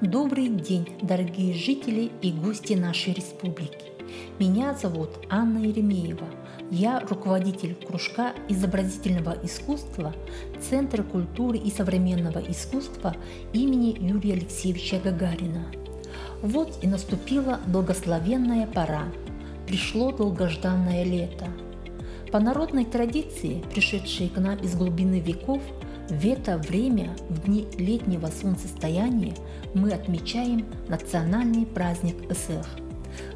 Добрый день, дорогие жители и гости нашей республики. Меня зовут Анна Еремеева. Я руководитель кружка изобразительного искусства Центра культуры и современного искусства имени Юрия Алексеевича Гагарина. Вот и наступила благословенная пора. Пришло долгожданное лето. По народной традиции, пришедшей к нам из глубины веков, в это время, в дни летнего солнцестояния, мы отмечаем национальный праздник Ысых.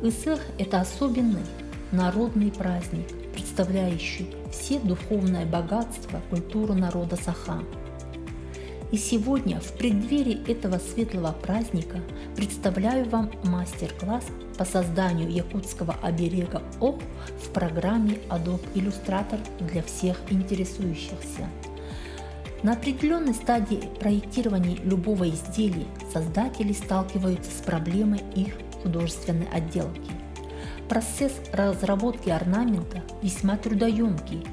Ысых – это особенный народный праздник, представляющий все духовное богатство, культуру народа Саха. И сегодня, в преддверии этого светлого праздника, представляю вам мастер-класс по созданию якутского оберега Ох в программе Adobe Illustrator для всех интересующихся. На определенной стадии проектирования любого изделия создатели сталкиваются с проблемой их художественной отделки. Процесс разработки орнамента весьма трудоемкий,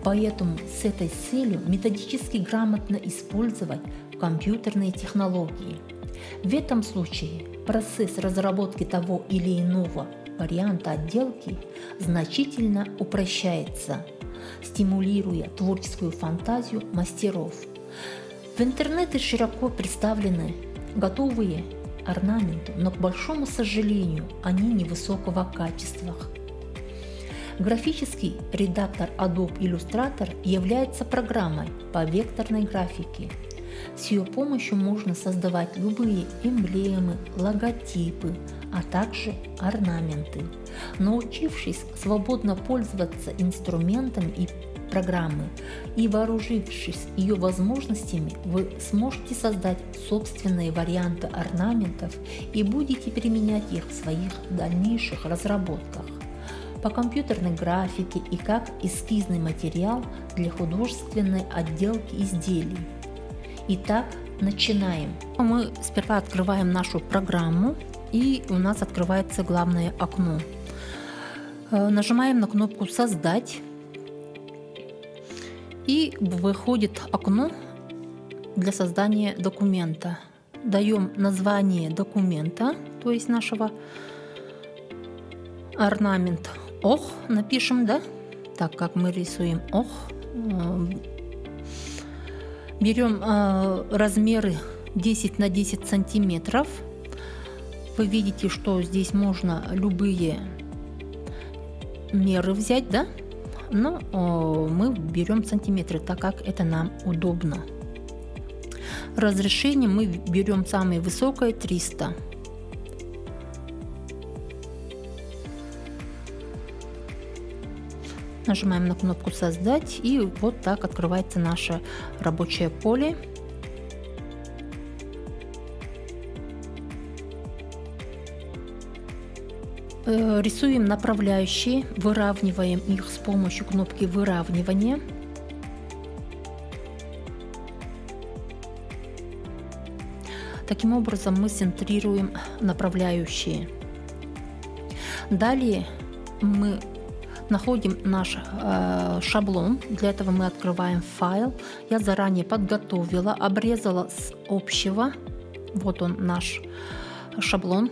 поэтому с этой целью методически грамотно использовать компьютерные технологии. В этом случае процесс разработки того или иного варианта отделки значительно упрощается, стимулируя творческую фантазию мастеров. В интернете широко представлены готовые орнаменты, но, к большому сожалению, они невысокого качества. Графический редактор Adobe Illustrator является программой по векторной графике. С ее помощью можно создавать любые эмблемы, логотипы, а также орнаменты. Научившись свободно пользоваться инструментом и программы и вооружившись ее возможностями, вы сможете создать собственные варианты орнаментов и будете применять их в своих дальнейших разработках по компьютерной графике и как эскизный материал для художественной отделки изделий. Итак, начинаем. Мы сперва открываем нашу программу, и у нас открывается главное окно. Нажимаем на кнопку «Создать», и выходит окно для создания документа. Даем название документа, то есть нашего орнамента. Ох, напишем, да? Так как мы рисуем ох. Берем размеры 10 на 10 сантиметров. Вы видите, что здесь можно любые меры взять, да? Но мы берем сантиметры, так как это нам удобно. Разрешение мы берем самое высокое 300. Нажимаем на кнопку «Создать», и вот так открывается наше рабочее поле. Рисуем направляющие, выравниваем их с помощью кнопки выравнивания. Таким образом мы центрируем направляющие. Далее мы находим наш шаблон. Для этого мы открываем файл. Я заранее подготовила, обрезала с общего. Вот он, наш шаблон,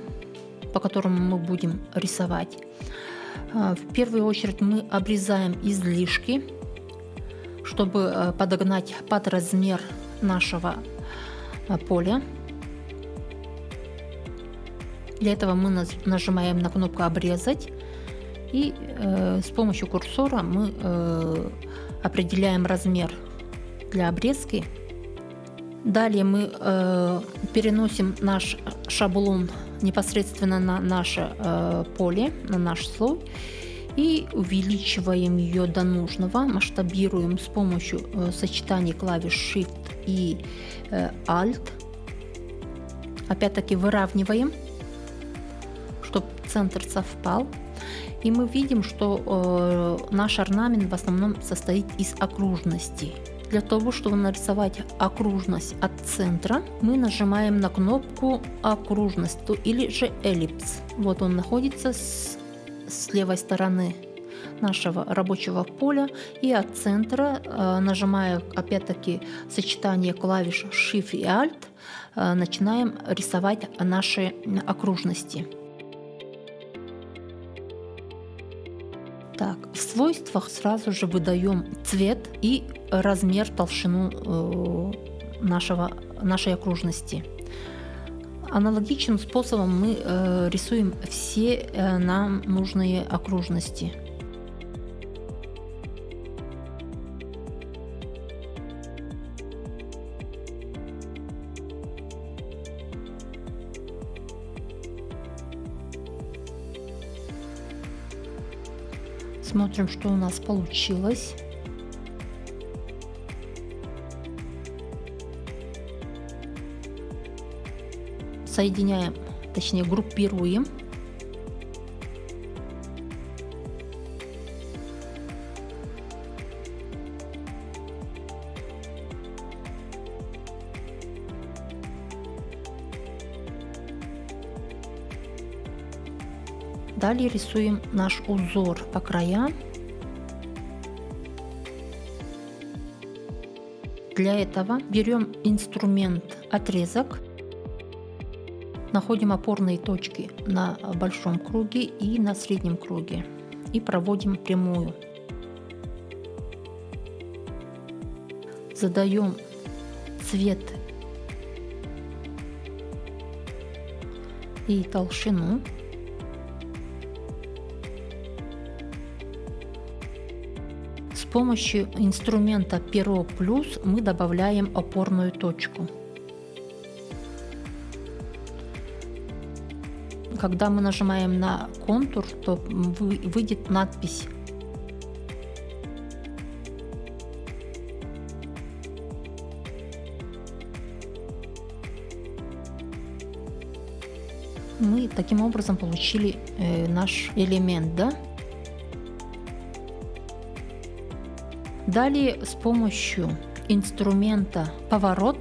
по которому мы будем рисовать. В первую очередь мы обрезаем излишки, чтобы подогнать под размер нашего поля. Для этого мы нажимаем на кнопку «Обрезать», и с помощью курсора мы определяем размер для обрезки. Далее мы переносим наш шаблон непосредственно на наше поле, на наш слой, и увеличиваем ее до нужного, масштабируем с помощью сочетания клавиш Shift и Alt. Опять-таки выравниваем, чтобы центр совпал. И мы видим, что наш орнамент в основном состоит из окружностей. Для того, чтобы нарисовать окружность от центра, мы нажимаем на кнопку «Окружность» или же «Эллипс». Вот он находится с левой стороны нашего рабочего поля, и от центра, нажимая опять-таки сочетание клавиш Shift и Alt, начинаем рисовать наши окружности. Так, в свойствах сразу же выдаем цвет и размер, толщину нашей окружности. Аналогичным способом мы рисуем все нам нужные окружности. Смотрим, что у нас получилось. Соединяем, точнее группируем. Далее рисуем наш узор по краям. Для этого берем инструмент отрезок, находим опорные точки на большом круге и на среднем круге и проводим прямую. Задаем цвет и толщину. С помощью инструмента Перо плюс мы добавляем опорную точку. Когда мы нажимаем на контур, то выйдет надпись. Мы таким образом получили наш элемент, да? Далее с помощью инструмента поворот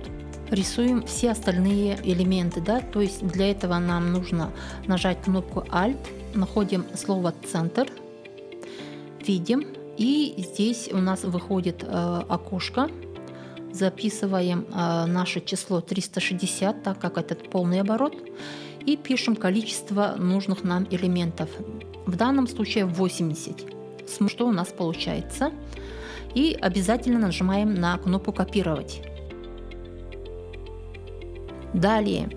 рисуем все остальные элементы, да? То есть для этого нам нужно нажать кнопку Alt, находим слово центр, видим, и здесь у нас выходит окошко. Записываем наше число 360, так как это полный оборот, и пишем количество нужных нам элементов. В данном случае 80. Что у нас получается? И обязательно нажимаем на кнопку «Копировать». Далее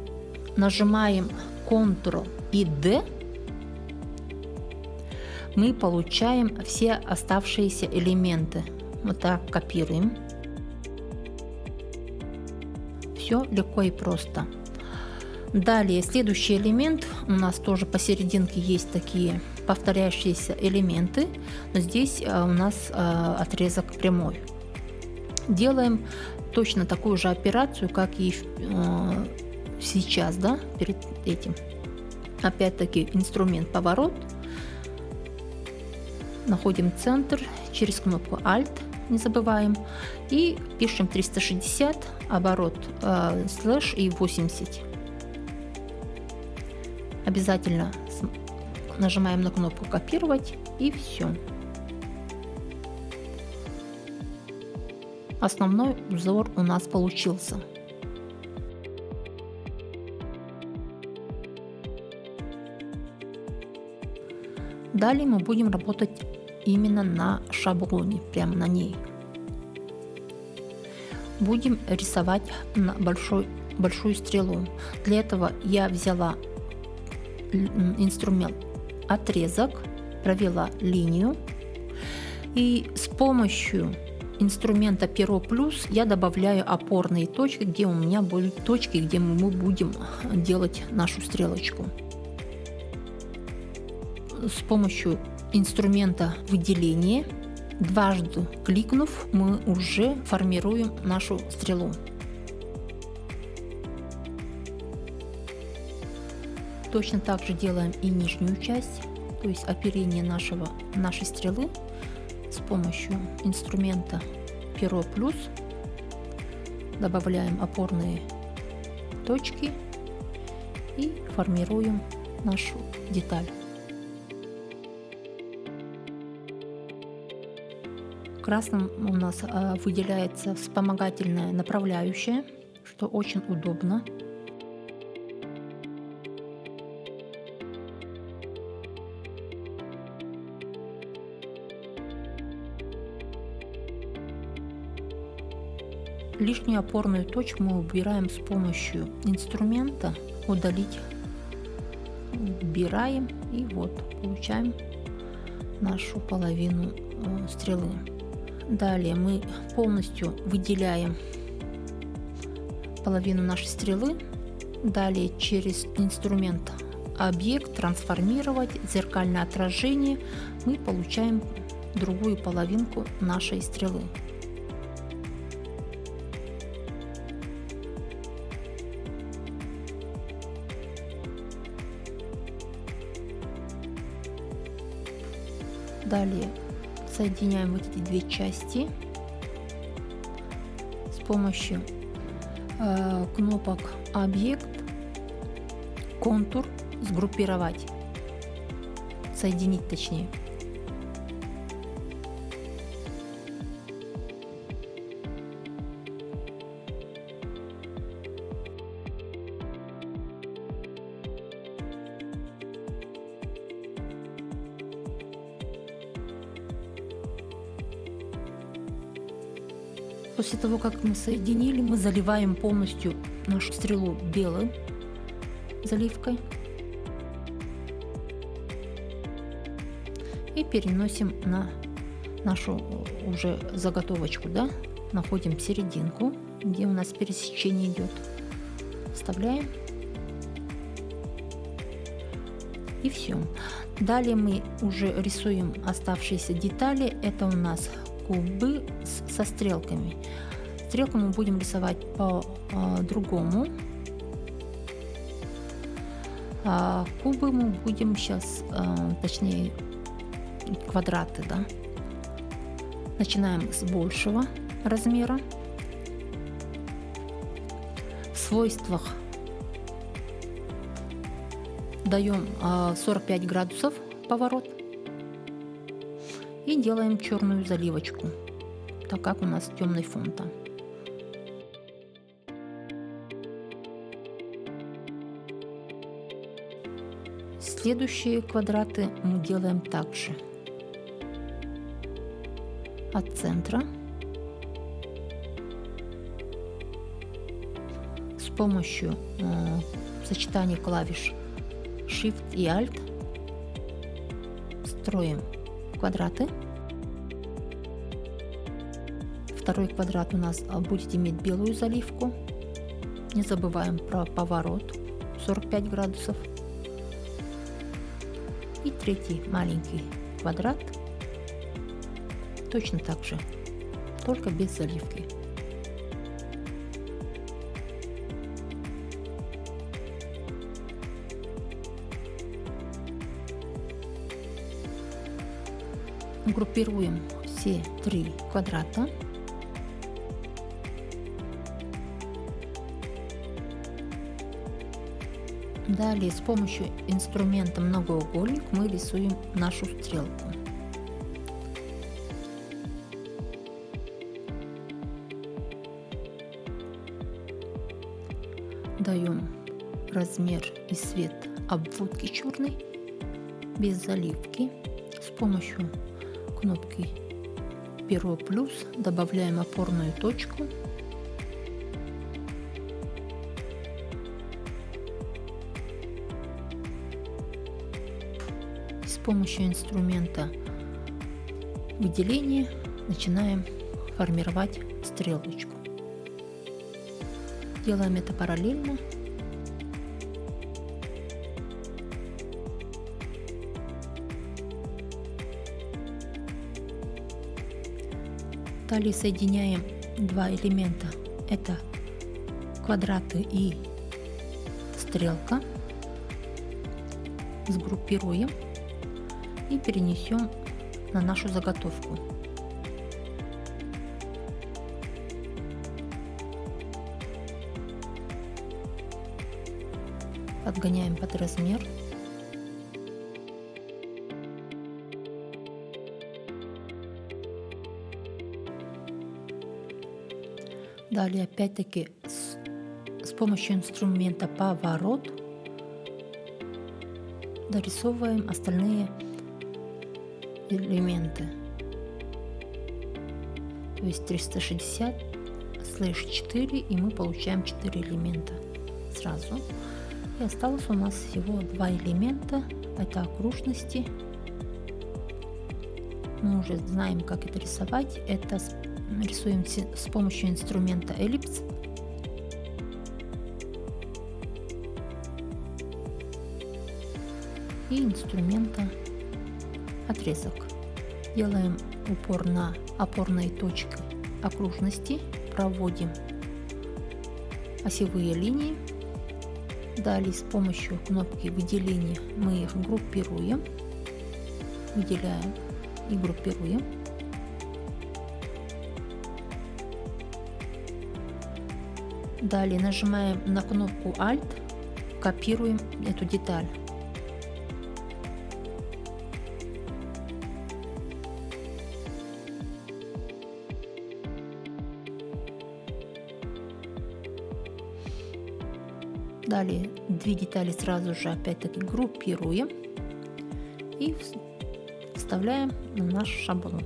нажимаем Ctrl и D. Мы получаем все оставшиеся элементы. Вот так копируем. Все легко и просто. Далее следующий элемент. У нас тоже посерединке есть такие повторяющиеся элементы, но здесь у нас отрезок прямой. Делаем точно такую же операцию, как и сейчас, да, перед этим. Опять-таки инструмент поворот, находим центр, через кнопку Alt не забываем, и пишем 360, оборот слэш и 80. Обязательно нажимаем на кнопку «Копировать» и все. Основной узор у нас получился. Далее мы будем работать именно на шаблоне, прямо на ней. Будем рисовать на большую стрелу. Для этого я взяла инструмент отрезок, провела линию, и с помощью инструмента Перо плюс я добавляю опорные точки, где у меня будут точки, где мы будем делать нашу стрелочку. С помощью инструмента выделения, дважды кликнув, мы уже формируем нашу стрелу. Точно так же делаем и нижнюю часть, то есть оперение нашей стрелы с помощью инструмента Перо плюс. Добавляем опорные точки и формируем нашу деталь. Красным у нас выделяется вспомогательная направляющая, что очень удобно. Лишнюю опорную точку мы убираем с помощью инструмента «Удалить». Убираем и вот получаем нашу половину стрелы. Далее мы полностью выделяем половину нашей стрелы. Далее через инструмент «Объект», «Трансформировать», «Зеркальное отражение» мы получаем другую половинку нашей стрелы. Далее соединяем вот эти две части с помощью кнопок «Объект», «Контур», «Сгруппировать», «Соединить» точнее. После того, как мы соединили, мы заливаем полностью нашу стрелу белой заливкой и переносим на нашу уже заготовочку, да? Находим серединку, где у нас пересечение идет, вставляем и все. Далее мы уже рисуем оставшиеся детали. Это у нас кубы со стрелками. Стрелку мы будем рисовать по-другому. Кубы мы будем сейчас, точнее квадраты, да. Начинаем с большего размера. В свойствах даем 45 градусов поворот. И делаем черную заливочку, так как у нас темный фон там. Следующие квадраты мы делаем также от центра. С помощью сочетания клавиш Shift и Alt строим квадраты. Второй квадрат у нас будет иметь белую заливку. Не забываем про поворот 45 градусов. И третий маленький квадрат точно так же, только без заливки. Группируем все три квадрата. Далее с помощью инструмента многоугольник мы рисуем нашу стрелку. Даем размер и цвет обводки черный, без заливки. С помощью кнопки перо плюс добавляем опорную точку. С помощью инструмента выделения начинаем формировать стрелочку. Делаем это параллельно. Далее соединяем два элемента. Это квадраты и стрелка. Сгруппируем и перенесем на нашу заготовку. Подгоняем под размер. Далее опять-таки с помощью инструмента поворот дорисовываем остальные элементы. То есть 360 /4, и мы получаем 4 элемента сразу. И осталось у нас всего 2 элемента, это окружности. Мы уже знаем, как это рисовать. Это рисуем с помощью инструмента эллипс. И инструмента отрезок. Делаем упор на опорные точки окружности, проводим осевые линии. Далее с помощью кнопки выделения мы их группируем, выделяем и группируем. Далее нажимаем на кнопку Alt, копируем эту деталь. Далее 2 детали сразу же опять-таки группируем и вставляем на наш шаблон,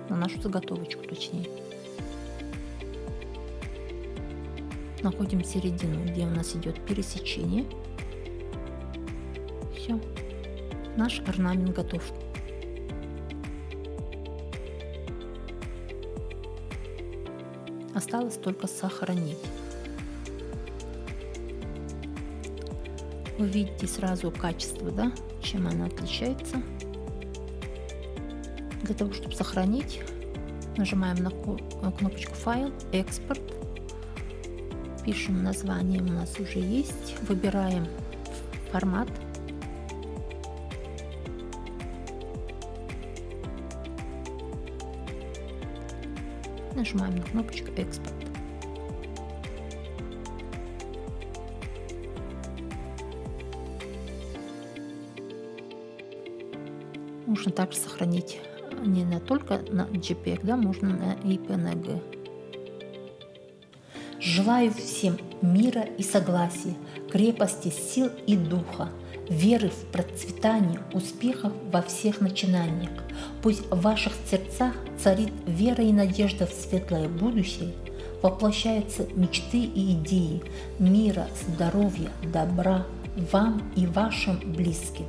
на нашу заготовочку точнее. Находим середину, где у нас идет пересечение. Все, наш орнамент готов. Осталось только сохранить. Вы видите сразу качество, да, чем она отличается. Для того, чтобы сохранить, нажимаем на кнопочку «Файл», «Экспорт». Пишем название, у нас уже есть. Выбираем формат. Нажимаем на кнопочку «Экспорт». Можно также сохранить не только на JPEG, да, можно и PNG. Желаю всем мира и согласия, крепости сил и духа, веры в процветание, успехов во всех начинаниях. Пусть в ваших сердцах царит вера и надежда в светлое будущее, воплощаются мечты и идеи мира, здоровья, добра вам и вашим близким.